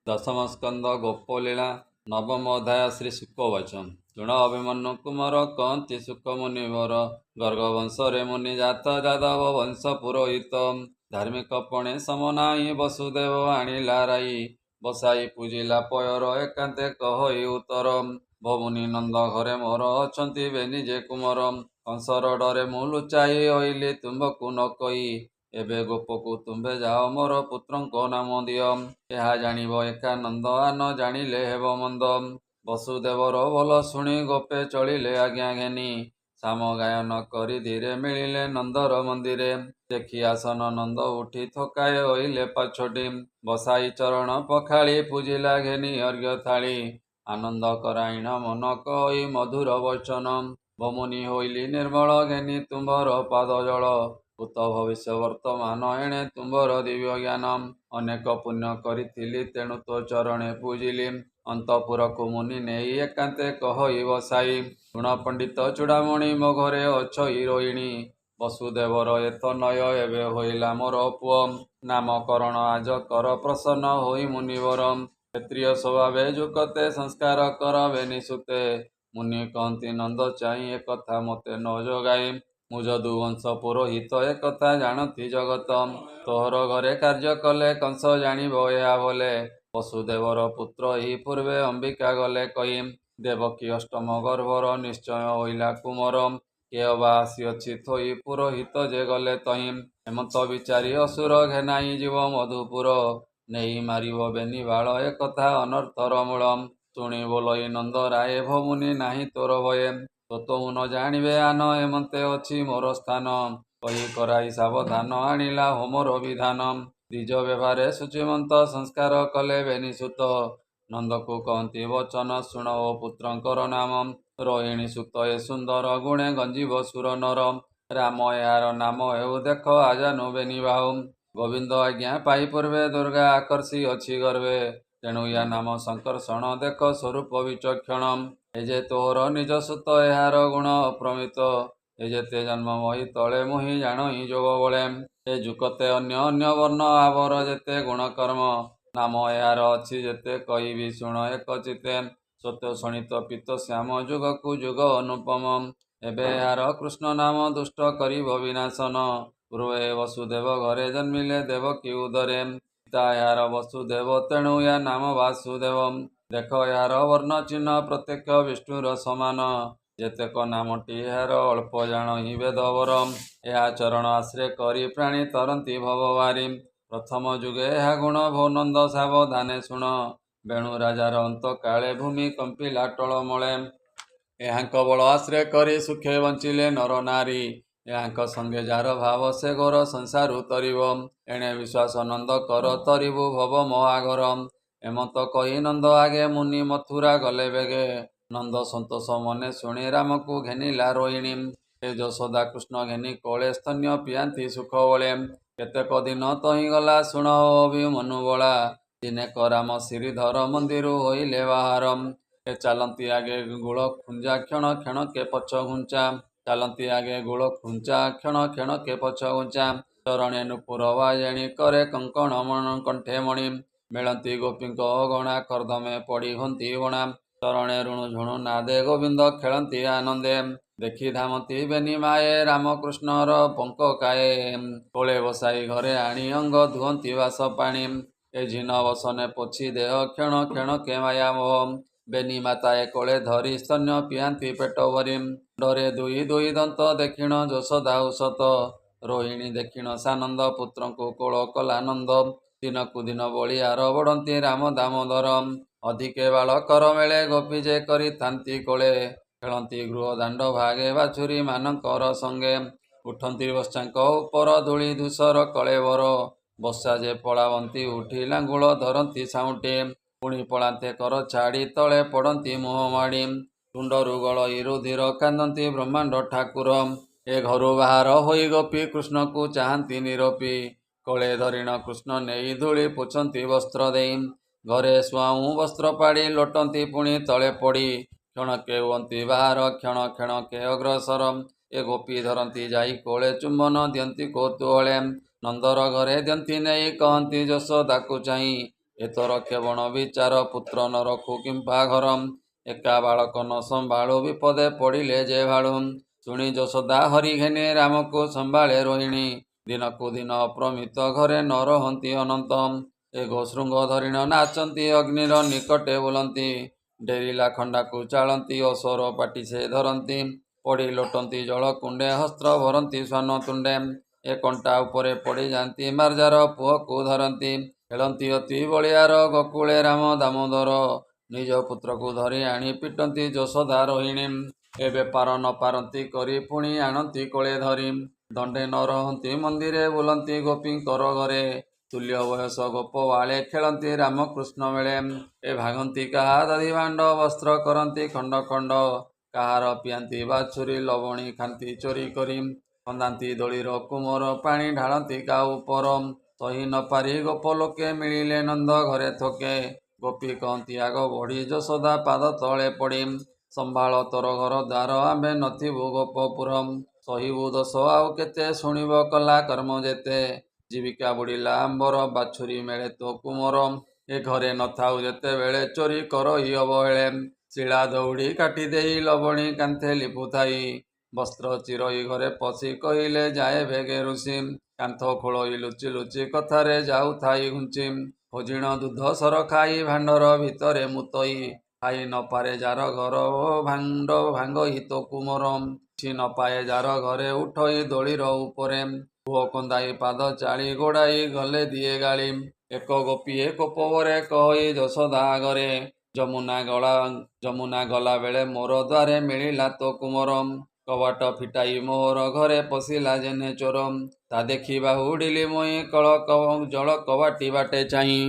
दशम स्कंद गोपलीला नवम अध्याय श्री शुकवचन तृण अभिमन्यु कुमार कहती शुक मुनिवर गर्गवंश रे मुनि जात जादव वंश पुरोहित धार्मिक पणे समनाई वसुदेव आणिला राई बसाई पूजिला पयर एकांते कहई उत्तर भमुनि नंद घरे मोर अछंती बेनि जे कुमार कंसर डरे मु लुचाई अइली तुंबकु न कई एबे गोपकु तुम्भे जाओ मोर पुत्रंको नाम दिय ଏହା ଜାଣିବ ଏକାନନ୍ଦ ଆନ ଜାଣିଲେ ହେବ ମନ୍ଦ ବସୁଦେବର ଭଲ ଶୁଣି ଗୋପେ ଚଳିଲେ ଆଜ୍ଞା ଘେନି ସାମ ଗାୟନ କରି ଧୀରେ ମିଳିଲେ ନନ୍ଦର ମନ୍ଦିରେ ଦେଖି ଆସନ ନନ୍ଦ ଉଠି ଥକାଏ ହୋଇଲେ ପାଛୋଟି ବସାଇ ଚରଣ ପଖାଳି ପୂଜିଲା ଘେନି ଅର୍ଘ୍ୟ ଥାଳି ଆନନ୍ଦ କରାଇଣ ମନ କହି ମଧୁର ବଚନ ଭମୁନି ହୋଇଲି ନିର୍ମଳ ଘେନି ତୁମ୍ଭର ପାଦ ଜଳ ଭୂତ ଭବିଷ୍ୟ ବର୍ତ୍ତମାନ ଏଣେ ତୁମ୍ଭର ଦିବ୍ୟ ଜ୍ଞାନ ଅନେକ ପୁଣ୍ୟ କରିଥିଲି ତେଣୁ ତୋ ଚରଣେ ପୂଜିଲି ଅନ୍ତପୁରକୁ ମୁନି ନେଇ ଏକାନ୍ତେ କହଇ ବସାଇ ଗୁଣ ପଣ୍ଡିତ ଚୂଡ଼ାମଣି ମୋ ଘରେ ଅଛଇ ରୋହିଣୀ ବସୁଦେବର ଏତନୟ ଏବେ ହୋଇଲା ମୋର ପୁଅ ନାମକରଣ ଆଜ କର ପ୍ରସନ୍ନ ହୋଇ ମୁନିବର କ୍ଷତ୍ରିୟ ସ୍ୱଭାବେ ଯୁକତେ ସଂସ୍କାର କର ବେନି ସୁତେ ମୁନି କହନ୍ତି ନନ୍ଦ ଚାହିଁ ଏକଥା ମୋତେ ନ ଯୋଗାଇ ମୁଁ ଯଦୁ ବଂଶ ପୁରୋହିତ ଏକଥା ଜାଣନ୍ତି ଜଗତ ତୋହର ଘରେ କାର୍ଯ୍ୟ କଲେ କଂସ ଜାଣିବ ଏହା ବୋଲେ ବସୁଦେବର ପୁତ୍ର ଏହି ପୂର୍ବେ ଅମ୍ବିକା ଗଲେ କହି ଦେବକୀ ଅଷ୍ଟମ ଗର୍ଭର ନିଶ୍ଚୟ ହୋଇଲା କୁମର କିଏ ଅବା ଆସିଅଛି ଥୋଇ ପୁରୋହିତ ଯେ ଗଲେ ତହିଁ ହେମନ୍ତ ବିଚାରି ଅସୁର ଘେନାଇ ଯିବ ମଧୁପୁର ନେଇ ମାରିବ ବେନି ବାଳ ଏକଥା ଅନର୍ଥର ମୂଳ ଶୁଣି ବୋଲଇ ନନ୍ଦ ରାଏ ଭମୁନି ନାହିଁ ତୋର ଭୟେ ତୋତମୁ ନ ଜାଣିବେ ଆନ ଏମନ୍ତେ ଅଛି ମୋର ସ୍ଥାନ କହି କରାଇ ସାବଧାନ ଆଣିଲା ହୋମର ବିଧାନ ଦ୍ୱିଜ ବ୍ୟବହାରେ ସୂଚିମନ୍ତ ସଂସ୍କାର କଲେ ବେନି ସୁତ ନନ୍ଦକୁ କହନ୍ତି ବଚନ ଶୁଣ ଓ ପୁତ୍ରଙ୍କର ନାମ ରୋହିଣୀ ସୁତ ଏ ସୁନ୍ଦର ଗୁଣେ ଗଞ୍ଜିବ ସୁର ନର ରାମ ଏହାର ନାମ ହେଉ ଦେଖ ଆଜାନୁ ବେନି ବାହୁ ଗୋବିନ୍ଦ ଆଜ୍ଞା ପାଇ ପୂର୍ବେ ଦୁର୍ଗା ଆକର୍ଷି ଅଛି ଗର୍ଭେ ତେଣୁ ୟା ନାମ ସଂକର୍ଷଣ ଦେଖ ସ୍ୱରୂପ ବିଚକ୍ଷଣ ଏ ଯେ ତୋହର ନିଜ ସୁତ ଏହାର ଗୁଣ ଅପ୍ରମିତ ଏ ଯେତେ ଜନ୍ମ ମହି ତଳେ ମୁହିଁ ଜାଣଇ ଯୋଗ ବଳେ ଏ ଯୁକତେ ଅନ୍ୟ ଅନ୍ୟ ବର୍ଣ୍ଣ ଆବର ଯେତେ ଗୁଣ କର୍ମ ନାମ ଏହାର ଅଛି ଯେତେ କହିବି ଶୁଣ ଏକ ଚିତେ ସତ୍ୟ ଶୋଣିତ ପିତ ଶ୍ୟାମ ଯୁଗକୁ ଯୁଗ ଅନୁପମ ଏବେ ଏହାର କୃଷ୍ଣ ନାମ ଦୁଷ୍ଟ କରିବ ବିନାଶନ ପୂର୍ବେ ବସୁଦେବ ଘରେ ଜନ୍ମିଲେ ଦେବକୀ ଉଦରେ ପିତା ଏହାର ବସୁଦେବ ତେଣୁ ୟା ନାମ ବାସୁଦେବ ଦେଖ ଏହାର ବର୍ଣ୍ଣ ଚିହ୍ନ ପ୍ରତ୍ୟକ୍ଷ ବିଷ୍ଣୁର ସମାନ ଯେତେକ ନାମଟି ଏହାର ଅଳ୍ପ ଜାଣହି ବେଦବର ଏହା ଚରଣ ଆଶ୍ରୟ କରି ପ୍ରାଣୀ ତରନ୍ତି ଭବବାରୀ ପ୍ରଥମ ଯୁଗେ ଏହା ଗୁଣ ଭୌନନ୍ଦ ସାବଧାନେ ଶୁଣ ବେଣୁ ରାଜାର ଅନ୍ତ କାଳେ ଭୂମି କମ୍ପିଲା ଟଳମଳେ ଏହାଙ୍କ ବଳ ଆଶ୍ରୟ କରି ସୁଖେ ବଞ୍ଚିଲେ ନର ନାରୀ ଏହାଙ୍କ ସଙ୍ଗେ ଯାର ଭାବ ସେ ଘୋର ସଂସାରୁ ତରିବ ଏଣେ ବିଶ୍ୱାସ ନନ୍ଦ କର ତରିବୁ ଭବ ମହାଘର ଏମନ୍ତ କହି ନନ୍ଦ ଆଗେ ମୁନି ମଥୁରା ଗଲେ ବେଗେ ନନ୍ଦ ସନ୍ତୋଷ ମନେ ଶୁଣି ରାମକୁ ଘେନିଲା ରୋହିଣୀ ଏ ଯଶୋଦା କୃଷ୍ଣ ଘେନି କୋଳେ ସ୍ତନ୍ୟ ପିଆନ୍ତି ସୁଖ ବଳେ କେତେକ ଦିନ ତହିଁ ଗଲା ଶୁଣ ଅଭିମନ୍ୟୁ ବଳା ଦିନେକ ରାମ ଶ୍ରୀଧର ମନ୍ଦିରୁ ହୋଇଲେ ବାହାର ଏ ଚାଲନ୍ତି ଆଗେ ଗୁଳ ଖୁଞ୍ଜା କ୍ଷଣ କ୍ଷଣ କେ ପଛ ଘୁଞ୍ଚା ଚାଲନ୍ତି ଆଗେ ଗୁଳ ଖୁଞ୍ଚା କ୍ଷଣ କ୍ଷଣ କେ ପଛ ଘୁଞ୍ଚା ଚରଣେ ନୁପୁର ବାଜେଣି କରେ କଙ୍କଣ ମଣ କଣ୍ଠେ ମଣି ମିଳନ୍ତି ଗୋପୀଙ୍କ ଅଗଣା କର୍ଦ୍ଦମେ ପଡ଼ି ହନ୍ତି ବଣା ଚରଣେ ରୁଣୁ ଝୁଣୁ ନାଦେ ଗୋବିନ୍ଦ ଖେଳନ୍ତି ଆନନ୍ଦେ ଦେଖି ଧାମନ୍ତି ବେନି ମାଏ ରାମକୃଷ୍ଣର ପଙ୍କ କାଏ କୋଳେ ବସାଇ ଘରେ ଆଣି ଅଙ୍ଗ ଧୁଅନ୍ତି ବାସ ପାଣି ଏ ଝିନ ବସନେ ପୋଛି ଦେହ କ୍ଷଣ କ୍ଷଣ କେ ମାୟା ମୋହ ବେନି ମାତାଏ କୋଳେ ଧରି ସ୍ତନ୍ୟ ପିଆନ୍ତି ପେଟ ଭରି ଡରେ ଦୁଇ ଦୁଇ ଦନ୍ତ ଦେଖିଣ ଯଶୋଦା ଉସତ ରୋହିଣୀ ଦେଖିଣ ସାନନ୍ଦ ପୁତ୍ରଙ୍କୁ କୋଳ କଲାନନ୍ଦ ଦିନକୁ ଦିନ ବଳିଆର ବଢ଼ନ୍ତି ରାମ ଦାମୋଦର ଅଧିକେ ବାଳକର ମେଳେ ଗୋପୀ ଯେ କରିଥାନ୍ତି କୋଳେ ଖେଳନ୍ତି ଗୃହ ଦାଣ୍ଡ ଭାଗେ ବାଛୁରୀ ମାନଙ୍କର ସଙ୍ଗେ ଉଠନ୍ତି ବତ୍ସାଙ୍କ ଉପର ଧୂଳି ଧୂସର କଳେବର ବସା ଯେ ପଳାବନ୍ତି ଉଠି ଲାଙ୍ଗୁଳ ଧରନ୍ତି ସାଉଁଟି ପୁଣି ପଳାନ୍ତେ କର ଛାଡ଼ି ତଳେ ପଡ଼ନ୍ତି ମୁହଁ ମାଡ଼ି ତୁଣ୍ଡରୁ ଗଳଇ ରୁଧିର କାନ୍ଦନ୍ତି ବ୍ରହ୍ମାଣ୍ଡ ଠାକୁର ଏ ଘରୁ ବାହାର ହୋଇ ଗୋପୀ କୃଷ୍ଣକୁ ଚାହାନ୍ତି ନିରୋପୀ କୋଳେ ଧରିଣ କୃଷ୍ଣ ନେଇ ଧୂଳି ପୋଛନ୍ତି ବସ୍ତ୍ର ଦେଇ ଘରେ ସୁଆଉଁ ବସ୍ତ୍ର ପାଡ଼ି ଲୋଟନ୍ତି ପୁଣି ତଳେ ପଡ଼ି କ୍ଷଣକେ ହୁଅନ୍ତି ବାହାର କ୍ଷଣ କ୍ଷଣକେ ଅଗ୍ରସର ଏ ଗୋପୀ ଧରନ୍ତି ଯାଇ କୋଳେ ଚୁମ୍ବନ ଦିଅନ୍ତି କୌତୂହଳେ ନନ୍ଦର ଘରେ ଦିଅନ୍ତି ନେଇ କହନ୍ତି ଯଶୋଦାକୁ ଚାହିଁ ଏଥର କେବଳ ବିଚାର ପୁତ୍ର ନ ରଖୁ କିମ୍ପା ଘର। ଏକା ବାଳକ ନ ସମ୍ଭାଳୁ ବିପଦେ ପଡ଼ିଲେ ଯେ ଭାଳୁ। ଶୁଣି ଯଶୋଦା ହରି ଘେନି ରାମକୁ ସମ୍ଭାଳେ ରୋହିଣୀ। ଦିନକୁ ଦିନ ଅପ୍ରମିତ ଘରେ ନ ରହନ୍ତି ଅନନ୍ତ। ଏ ଗୋଶୃଙ୍ଗ ଧରିଣ ନାଚନ୍ତି ଅଗ୍ନିର ନିକଟେ ବୁଲନ୍ତି। ଡେରିଲା ଖଣ୍ଡାକୁ ଚାଳନ୍ତି ଅସର ପାଟି ସେ ଧରନ୍ତି। ପଡ଼ି ଲୋଟନ୍ତି ଜଳ କୁଣ୍ଡେ ହସ୍ତ୍ର ଭରନ୍ତି ଶ୍ୱାନ ତୁଣ୍ଡେ। ଏ କଣ୍ଟା ଉପରେ ପଡ଼ି ଯାଆନ୍ତି ମାର୍ଜାର ପୁଅକୁ ଧରନ୍ତି। ଖେଳନ୍ତି ଅତି ବଳିଆର ଗୋକୁଳେ ରାମ ଦାମୋଦର। ନିଜ ପୁତ୍ରକୁ ଧରି ଆଣି ପିଟନ୍ତି ଯଶୋଦା ରୋହିଣୀ। ଏ ବେପାର ନ ପାରନ୍ତି କରି ପୁଣି ଆଣନ୍ତି କୋଳେ ଧରି। ଦଣ୍ଡେ ନ ରହନ୍ତି ମନ୍ଦିରେ ବୁଲନ୍ତି ଗୋପୀଙ୍କର ଘରେ। ତୁଲ୍ୟ ବୟସ ଗୋପ ବାଳେ ଖେଳନ୍ତି ରାମକୃଷ୍ଣ ମେଳେ। ଏ ଭାଙ୍ଗନ୍ତି କାହା ଦଧି ଭାଣ୍ଡ ବସ୍ତ୍ର କରନ୍ତି ଖଣ୍ଡ ଖଣ୍ଡ। କାହାର ପିଆନ୍ତି ବାଛୁରୀ ଲବଣୀ ଖାନ୍ତି ଚୋରି କରି। ଖନ୍ଦାନ୍ତି ଦୋଳିର କୁମର ପାଣି ଢାଳନ୍ତି କାହା ଉପର। ସହି ନ ପାରି ଗୋପ ଲୋକେ ମିଳିଲେ ନନ୍ଦ ଘରେ ଥୋକେ। ଗୋପୀ କହନ୍ତି ଆଗ ବଢ଼ି ଯଶୋଦା ପାଦ ତଳେ ପଡ଼ି। ସମ୍ଭାଳ ତୋର ଘର ଦ୍ୱାର ଆମ୍ଭେ ନଥିବୁ ଗୋପପୁର। ସହିବୁ ଦୋଷ ଆଉ କେତେ ଶୁଣିବ କଲା କର୍ମ ଯେତେ। ଜୀବିକା ବୁଡ଼ିଲା ଆମ୍ବର ବାଛୁରୀ ମେଳେ ତୋ କୁମର। ଏ ଘରେ ନଥାଉ ଯେତେବେଳେ ଚୋରି କରଇ ଅବହେଳେ। ଶିଳା ଦଉଡ଼ି କାଟି ଦେଇ ଲବଣୀ କାନ୍ଥେ ଲିପୁଥାଇ। ବସ୍ତ୍ର ଚିରଇ ଘରେ ପଶି କହିଲେ ଯାଏ ବେଗେ ରୁଷି। କାନ୍ଥ ଖୋଳଇ ଲୁଚି ଲୁଚି କଥାରେ ଯାଉଥାଇ ଘୁଞ୍ଚି। ହଜିଣ ଦୁଧ ସର ଖାଇ ଭାଣ୍ଡର ଭିତରେ ମୁତଇ। ଖାଇ ନ ପାରେ ଯାର ଘର ଭାଣ୍ଡ ଭାଙ୍ଗଇ ତୋ କୁମର। କିଛି ନ ପାଏ ଯାର ଘରେ ଉଠଇ ଦୋଳିର ଉପରେ। ପୁଅ କନ୍ଦାଇ ପାଦ ଚାଳି ଗୋଡ଼ାଇ ଗଲେ ଦିଏ ଗାଳି। ଏକ ଗୋପୀଏ କୋପରେ କହଇ ଯଶୋଦା ଆଗରେ। ଯମୁନା ଗଲା ବେଳେ ମୋର ଦ୍ୱାରେ ମିଳିଲା ତୋ କୁମର। କବାଟ ଫିଟାଇ ମୋହର ଘରେ ପଶିଲା ଯେହ୍ନେ ଚୋର। ତା ଦେଖି ବାହୁଡ଼ିଲି ମୁଇଁ ଜଳ କବାଟି ବାଟେ ଚାହିଁ।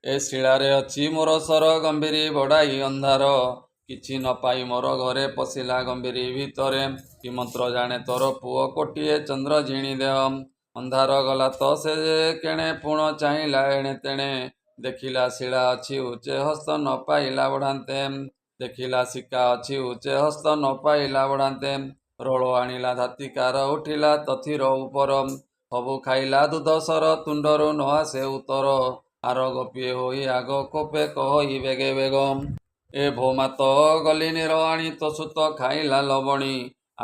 ଏ ଶିଳାରେ ଅଛି ମୋର ସର ଗମ୍ଭୀରି ବଡ଼ାଇ ଅନ୍ଧାର। କିଛି ନ ପାଇ ମୋର ଘରେ ପଶିଲା ଗମ୍ଭୀରି ଭିତରେ। କି ମନ୍ତ୍ର ଜାଣେ ତୋର ପୁଅ କୋଟିଏ ଚନ୍ଦ୍ର ଜିଣି ଦେହ। ଅନ୍ଧାର ଗଲା ତ ସେ କେଣେ ପୁଣ ଚାହିଁଲା ଏଣେ ତେଣେ। ଦେଖିଲା ଶିଳା ଅଛି ଉଚ୍ଚେ ହସ୍ତ ନ ପାଇଲା ବଢ଼ାନ୍ତେ। ଦେଖିଲା ଶିକା ଅଛି ଉଚ୍ଚେ ହସ୍ତ ନ ପାଇଲା ବଢ଼ାନ୍ତେ। ରୋଳ ଆଣିଲା ଧାତିକାର ଉଠିଲା ତଥିର ଉପର। ସବୁ ଖାଇଲା ଦୁଧ ସର ତୁଣ୍ଡରୁ ନ ଆସେ ଉତ୍ତର। ଆର ଗୋପୀଏ ହୋଇ ଆଗ କୋପେ କହଇ ବେଗେ ବେଗ। ଏ ଭୋ ମାତ ଗଲି ନୀର ଆଣି ତୋ ସୁତ ଖାଇଲା ଲବଣୀ।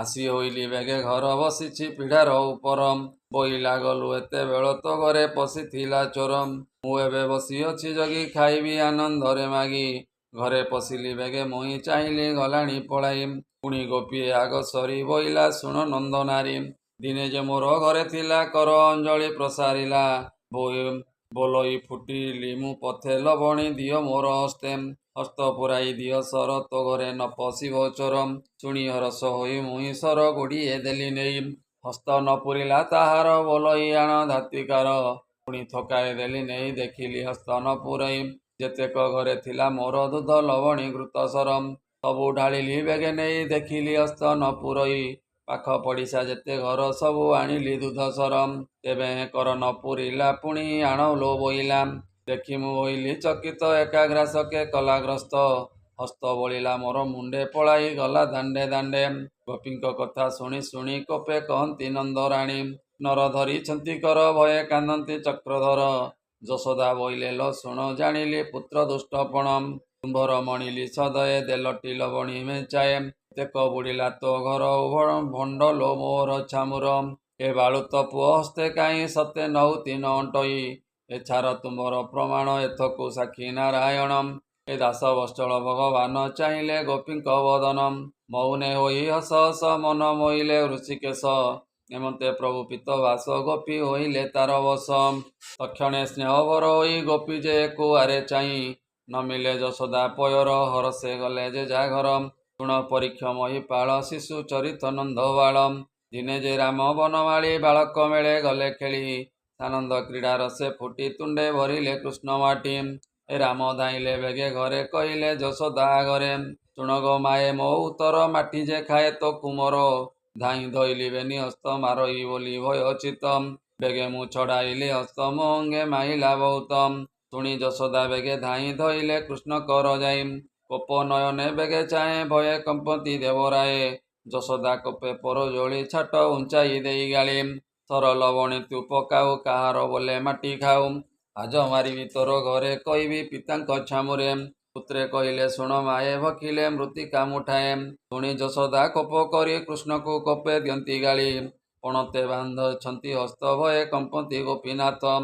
ଆସି ହୋଇଲି ବେଗେ ଘର ବସିଛି ପିଢ଼ାର ଉପର। ବୋଇଲା ଗଲୁ ଏତେବେଳ ତୋ ଘରେ ପଶିଥିଲା ଚୋର। ମୁଁ ଏବେ ବସିଅଛି ଜଗି ଖାଇବି ଆନନ୍ଦରେ ମାଗି। ଘରେ ପଶିଲି ବେଗେ ମୁଇଁ ଚାହିଁଲି ଗଲାଣି ପଳାଇ। ପୁଣି ଗୋପୀଏ ଆଗ ସରି ବୋଇଲା ଶୁଣ ନନ୍ଦ ନାରୀ। ଦିନେ ଯେ ମୋର ଘରେ ଥିଲା କର ଅଞ୍ଜଳି ପ୍ରସାରିଲା। ବୋଲଇ ଫୁଟିଲି ମୁଁ ପଥେ ଲବଣୀ ଦିଅ ମୋର ହସ୍ତେ। ହସ୍ତ ପୁରାଇ ଦିଅ ସର ତୋ ଘରେ ନ ପଶିବ ଚୋର। ଶୁଣି ହରଷ ହୋଇ ମୁଇଁ ସର ଗୁଡ଼ିଏ ଦେଲି ନେଇ। ହସ୍ତ ନ ପୁରିଲା ତାହାର ବୋଲଇ ଆଣ ଧାତିକାର। ପୁଣି ଥୋକାଏ ଦେଲି ନେଇ ଦେଖିଲି ହସ୍ତ ନ ପୁରଇ। ଯେତେକ ଘରେ ଥିଲା ମୋର ଦୁଧ ଲବଣୀ ଘୃତ ସର। ସବୁ ଢାଳିଲି ବେଗେ ନେଇ ଦେଖିଲି ହସ୍ତ ନ ପୁରଇ। ପାଖ ପଡ଼ିଶା ଯେତେ ଘର ସବୁ ଆଣିଲି ଦୁଧ ସର। ତେବେ କର ନ ପୁରିଲା ପୁଣି ଆଣ ଲୋ ବୋଇଲା। ଦେଖି ମୁଁ ହୋଇଲି ଚକିତ ଏକା ଗ୍ରାସକେ କଲା ଗ୍ରସ୍ତ। ହସ୍ତ ବଳିଲା ମୋର ମୁଣ୍ଡେ ପଳାଇ ଗଲା ଦାଣ୍ଡେ ଦାଣ୍ଡେ। ଗୋପୀଙ୍କ କଥା ଶୁଣି ଶୁଣି କୋପେ କହନ୍ତି ନନ୍ଦରାଣୀ। ନର ଧରିଛନ୍ତି କର ଭୟେ କାନ୍ଦନ୍ତି ଚକ୍ରଧର। ଯଶୋଦା ବୋଇଲେ ଲୋ ଶୁଣ ଜାଣିଲି ପୁତ୍ର ଦୁଷ୍ଟପଣ। ତୁମ୍ଭର ମଣିଲି ସଦଏ ଦେଲଟି ଲବଣୀ ମେଞ୍ଚାଏ। ତେକ ବୁଡ଼ିଲା ତୋ ଘର ଭଣ୍ଡ ଲୋ ମୋର ଛାମୁର। ଏ ବାଳୁତ ପୁଅ ହସ୍ତେ କାହିଁ ସତେ ନଉତି ନ ଅଣ୍ଟଇ। ଏ ଛାର ତୁମ୍ଭର ପ୍ରମାଣ ଏଥକୁ ସାକ୍ଷୀ ନାରାୟଣ। ଏ ଦାସ ବତ୍ସଳ ଭଗବାନ ଚାହିଁଲେ ଗୋପୀଙ୍କ ବଦନ। ମୌନେ ହୋଇ ହସ ହସ ମନ ମୋହିଲେ ଋଷିକେଶ। ଏମନ୍ତେ ପ୍ରଭୁ ପିତ ବାସ ଗୋପୀ ହୋଇଲେ ତାର ବଶ। ତକ୍ଷଣେ ସ୍ନେହ ଭର ହୋଇ ଗୋପୀ ଯେ କୁଆରେ ଚାହିଁ। ନ ମିଳେ ଯଶୋଦା ପୟର ହରଷେ ଗଲେ ଯେ ଯା ଘର। ଶୁଣ ପରୀକ୍ଷ ମହିପାଳ ଶିଶୁ ଚରିତ ନନ୍ଦ ବାଳ। ଦିନେ ଯେ ରାମ ବନମାଳୀ ବାଳକ ମେଳେ ଗଲେ ଖେଳି। ସାନନ୍ଦ କ୍ରୀଡ଼ା ରସେ ଫୁଟି ତୁଣ୍ଡେ ଭରିଲେ କୃଷ୍ଣ ମାଟି। ଏ ରାମ ଧାଇଁଲେ ବେଗେ ଘରେ କହିଲେ ଯଶୋଦା ଆଗରେ। ଶୁଣ ଗୋ ମାଏ ମୋ ଉତ୍ତର ମାଟି ଯେ ଖାଏ ତୋ କୁମର। ଧାଇଁ ଧଇଲି ବେନି ହସ୍ତ ମାରଇ ବୋଲି ଭୟ ଚିତ। ବେଗେ ମୁଁ ଛଡ଼ାଇଲି ହସ୍ତ ମୋ ଅଙ୍ଗେ ମାଇଲା ବହୁତ। ଶୁଣି ଯଶୋଦା ବେଗେ ଧାଇଁ ଧଇଲେ କୃଷ୍ଣକର ଯାଇ। କୋପ ନୟନେ ବେଗେ ଚାହେଁ ଭୟେ କମ୍ପନ୍ତି ଦେବରାଏ। ଯଶୋଦା କୋପେ ପରଜୋଳି ଛାଟ ଉଞ୍ଚାଇ ଦେଇ ଗାଳି। ସର ଲବଣୀ ତୁ ପକାଉ କାହାର ବୋଲେ ମାଟି ଖାଉ। ଆଜ ମାରିବି ତୋର ଘରେ କହିବି ପିତାଙ୍କ ଛାମୁରେ। ପୁତ୍ରେ କହିଲେ ଶୁଣ ମାଏ ଭକିଲେ ମୃତ୍ତିକା ମୁଠାଏ। ଶୁଣି ଯଶୋଦା କୋପ କରି କୃଷ୍ଣକୁ କୋପେ ଦିଅନ୍ତି ଗାଳି। ପଣତେ ବାନ୍ଧଛନ୍ତି ହସ୍ତ ଭଏ କମ୍ପନ୍ତି ଗୋପୀନାଥ।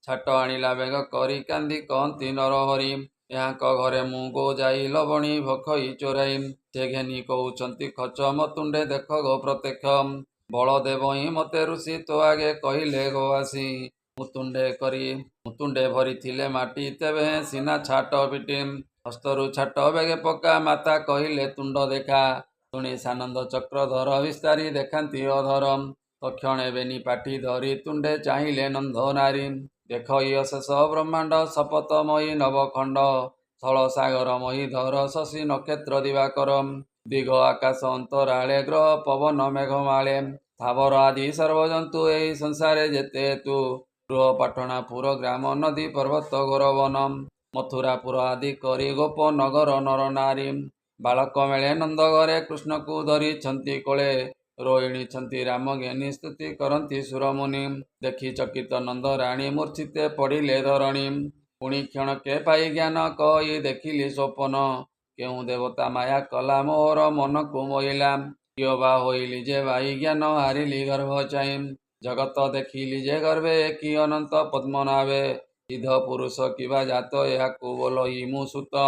ଛାଟ ଆଣିଲା ବେଗ କରି କାନ୍ଦି କହନ୍ତି ନରହରି। ଏହାଙ୍କ ଘରେ ମୁଁ ଗୋ ଯାଇ ଲବଣୀ ଭଖଇ ଚୋରାଇ। ସେ ଘେନି କହୁଛନ୍ତି ଖଚ ମତୁଣ୍ଡେ ଦେଖ ଗୋ ପ୍ରତ୍ୟକ୍ଷ। ବଳଦେବ ହିଁ ମତେ ଋଷି ତୋ ଆଗେ କହିଲେ ଗୋ ଆସି। ମୁତୁଣ୍ଡେ ଭରିଥିଲେ ମାଟି ତେବେ ସିନା ଛାଟ ପିଟି। ହସ୍ତରୁ ଛାଟ ବେଗେ ପକା ମାତା କହିଲେ ତୁଣ୍ଡ ଦେଖା। ଶୁଣି ସାନନ୍ଦ ଚକ୍ରଧର ବିସ୍ତାରି ଦେଖାନ୍ତି ଅଧର। ତକ୍ଷଣେ ବେନି ପାଟି ଧରି ତୁଣ୍ଡେ ଚାହିଁଲେ ନନ୍ଦ ନାରୀ। ଦେଖ ଇ ଅଶେଷ ବ୍ରହ୍ମାଣ୍ଡ ଶପଥମୟୀ ନବଖଣ୍ଡ। ସ୍ଥଳ ସାଗର ମହୀଧର ଶଶୀ ନକ୍ଷତ୍ର ଦିବାକର। ଦିଗ ଆକାଶ ଅନ୍ତରାଳେ ଗ୍ରହ ପବନ ମେଘମାଳେ। ସ୍ଥାବର ଆଦି ସର୍ବଜନ୍ତୁ ଏହି ସଂସାରେ ଯେତେ ତୁ। ଗୃହ ପାଟଣାପୁର ଗ୍ରାମ ନଦୀ ପର୍ବତ ଗୌରବନ। ମଥୁରାପୁର ଆଦି କରି ଗୋପ ନଗର ନର ନାରୀ। ବାଳକ ମେଳେ ନନ୍ଦ ଘରେ କୃଷ୍ଣକୁ ଧରିଛନ୍ତି କୋଳେ। ରୋହିଣୀଛନ୍ତି ରାମ ଘେନି ସ୍ତୁତି କରନ୍ତି ସୁରମୁନି। ଦେଖି ଚକିତ ନନ୍ଦ ରାଣୀ ମୂର୍ଚ୍ଛିତେ ପଡ଼ିଲେ ଧରଣୀ। ପୁଣି କ୍ଷଣକେ ପାଇ ଜ୍ଞାନ କହି ଦେଖିଲି ସ୍ୱପନ। କେଉଁ ଦେବତା ମାୟା କଲା ମୋହର ମନକୁ ମୋହିଲା। କିଏ ବା ହୋଇଲି ଯେ ବାଇ ଜ୍ଞାନ ହାରିଲି ଗର୍ଭ ଚାହିଁ। ଜଗତ ଦେଖିଲି ଯେ ଗର୍ଭେ କି ଅନନ୍ତ ପଦ୍ମନାଭେ। ସିଦ୍ଧ ପୁରୁଷ କିବା ଜାତ ଏହାକୁ ବୋଲହି ମୁଁ ସୁତ।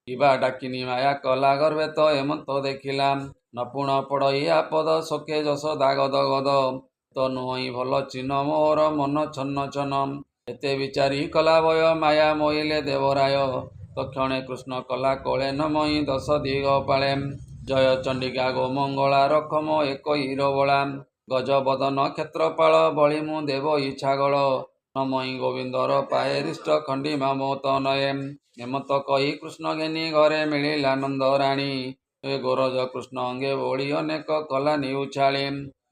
କିବା ଡାକିନି ମାୟା କଲା ଗର୍ଭେ ତ ହେମନ୍ତ ଦେଖିଲା। ନପୁଣ ପଡ଼ଇ ଆପଦ ଶୋକେ ଯଶୋଦା ଗଦ ଗଦ। ତ ନୁହଁ ଭଲ ଚିହ୍ନ ମୋହର ମନ ଛନ୍ନ ଛନ। ଏତେ ବିଚାରି କଲା ଭୟ ମାୟା ମୋହିଲେ ଦେବରାୟ। ତକ୍ଷଣେ କୃଷ୍ଣ କଲା କୋଳେ ନମହି ଦଶ ଦିଗ ପାଳେ। ଜୟ ଚଣ୍ଡିକା ଗୋମଙ୍ଗଳା ରଖମ ଏକ ହିରବଳା। ଗଜବଦନ କ୍ଷେତ୍ରପାଳ ବଳି ମୁଁ ଦେବ ଇ ଛାଗଳ। ନମହି ଗୋବିନ୍ଦର ପାଏ ରିଷ୍ଟ ଖଣ୍ଡିମା ମୋତ ନଏ। ହେମନ୍ତ କହି କୃଷ୍ଣ ଘେନି ଘରେ ମିଳିଲା ନନ୍ଦ ରାଣୀ। ଏ ଗୋରଜ କୃଷ୍ଣ ଅଙ୍ଗେ ବୋଳି ଅନେକ କଲାନି ଉଛାଳି।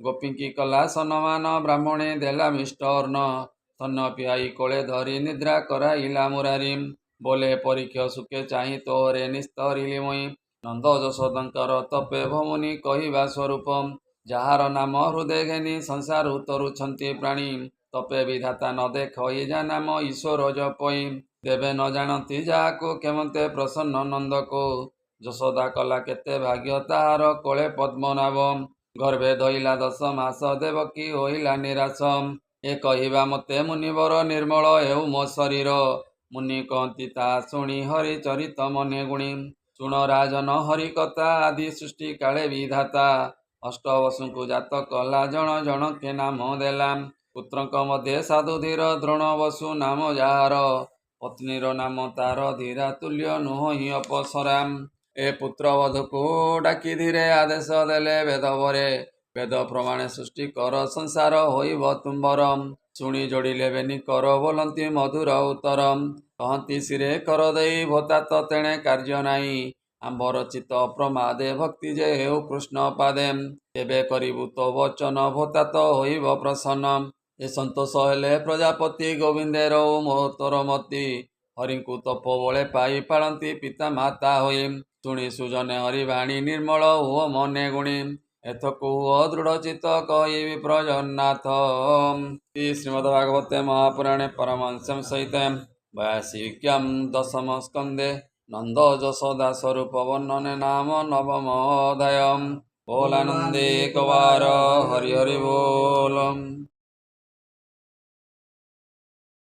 ଗୋପୀଙ୍କି କଲା ସନମାନ ବ୍ରାହ୍ମଣେ ଦେଲା ମିଷ୍ଟ ଅର୍ଣ୍ଣ। ସ୍ତନ୍ୟ ପିଆଇ କୋଳେ ଧରି ନିଦ୍ରା କରାଇଲା ମୁରାରି। ବୋଲେ ପରୀକ୍ଷ ସୁଖେ ଚାହିଁ ତୋରେ ନିସ୍ତରିଲି ମୁଇଁ। ନନ୍ଦ ଯଶୋଦାଙ୍କର ତପେ ଭମୁନି କହିବା ସ୍ୱରୂପ। ଯାହାର ନାମ ହୃଦେ ଘେନି ସଂସାର ତରୁଛନ୍ତି ପ୍ରାଣୀ। ତପେ ବିଧାତା ନ ଦେଖଇ ଯା ନାମ ଈଶ୍ୱର ଜପଇ। ଦେବେ ନ ଜାଣନ୍ତି ଯାହାକୁ କେମନ୍ତେ ପ୍ରସନ୍ନ ନନ୍ଦକୁ। ଯଶୋଦା କଲା କେତେ ଭାଗ୍ୟ ତାହାର କୋଳେ ପଦ୍ମନାଭ। ଗର୍ଭେ ଧଇଲା 10 ମାସ ଦେବକୀ ହୋଇଲା ନିରାଶ। ଏ କହିବା ମତେ ମୁନିବର ନିର୍ମଳ ହେଉ ମୋ ଶରୀର। ମୁନି କହନ୍ତି ତାହା ଶୁଣି ହରି ଚରିତ ମନେ ଗୁଣି। ଶୁଣ ରାଜନ ହରି କଥା ଆଦି ସୃଷ୍ଟି କାଳେ ବିଧାତା। ଅଷ୍ଟବସୁଙ୍କୁ ଜାତ କଲା ଜଣ ଜଣକେ ନାମ ଦେଲା। ପୁତ୍ରଙ୍କ ମଧ୍ୟରେ ସାଧୁ ଧୀର ଦ୍ରୋଣ ବସୁ ନାମ ଯାହାର। ପତ୍ନୀର ନାମ ତାର ଧୀରା ତୁଲ୍ୟ ନୁହଁ ହିଁ ଅପସରା। ଏ ପୁତ୍ର ବଧୂକୁ ଡାକି ଧୀରେ ଆଦେଶ ଦେଲେ ବେଦବରେ। ବେଦ ପ୍ରମାଣେ ସୃଷ୍ଟି କର ସଂସାର ହୋଇବ ତୁମ୍ଭର। ଶୁଣି ଯୋଡ଼ିଲେ ବେନି କର ବୋଲନ୍ତି ମଧୁର ଉତ୍ତର। କହନ୍ତି ଶିରେ କର ଦେଇ ଭୋତାତ ତେଣେ କାର୍ଯ୍ୟ ନାହିଁ। ଆମ୍ଭର ଚିତ୍ତ ପ୍ରମାଦେ ଭକ୍ତି ଯେ ହେଉ କୃଷ୍ଣ ପାଦେ। ତେବେ କରିବୁ ତୋ ବଚନ ଭୋତାତ ହୋଇବ ପ୍ରସନ୍ନ। ଏ ସନ୍ତୋଷ ହେଲେ ପ୍ରଜାପତି ଗୋବିନ୍ଦେ ରହୁ ମୋ ତୋର ମତି। ହରିଙ୍କୁ ତପୋବଳେ ପାଇ ପାଳନ୍ତି ପିତା ମାତା ହୋଇ। ଶୁଣି ସୁଜନେ ହରିବାଣୀ ନିର୍ମଳ ହୁଅ ମନେ ଗୁଣି। ଏଥକୁ ହୁଅ ଦୃଢ଼ ଚିତ୍ତ କହିବି ପ୍ରଜନ୍ନାଥ। ଶ୍ରୀମଦ୍ ଭାଗବତେ ମହାପୁରାଣେ ପରମହଂସ୍ୟାଂ ସହିତେ ବୈୟାସିକ୍ୟାଂ ଦଶମ ସ୍କନ୍ଧେ ନନ୍ଦ ଯଶୋଦା ସ୍ୱରୂପ ବର୍ଣ୍ଣନେ ନାମ ନବମ ଅଧ୍ୟାୟ। बोल आनंदे कवार हरि हरि बोल।